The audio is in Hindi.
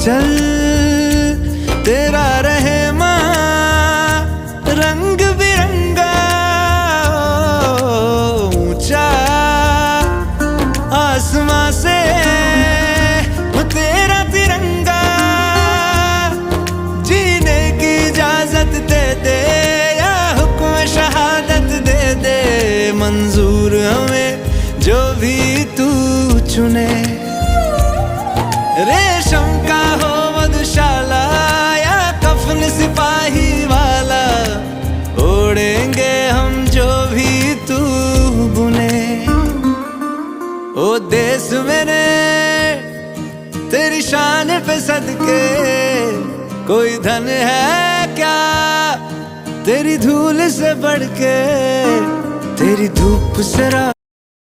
चल तेरा रहे रंग बिरंगा, ऊंचा आसमां से तेरा तिरंगा, जीने की इजाजत दे दे या हुक्म शहादत दे दे, मंजूर हमें जो भी तू चुने। रेशम का हो मधुशाला या कफन सिपाही वाला, ओढ़ेंगे हम जो भी तू बुने। ओ देश मेरे तेरी शान पे सदके, कोई धन है क्या तेरी धूल से बढ़ के, तेरी धूप से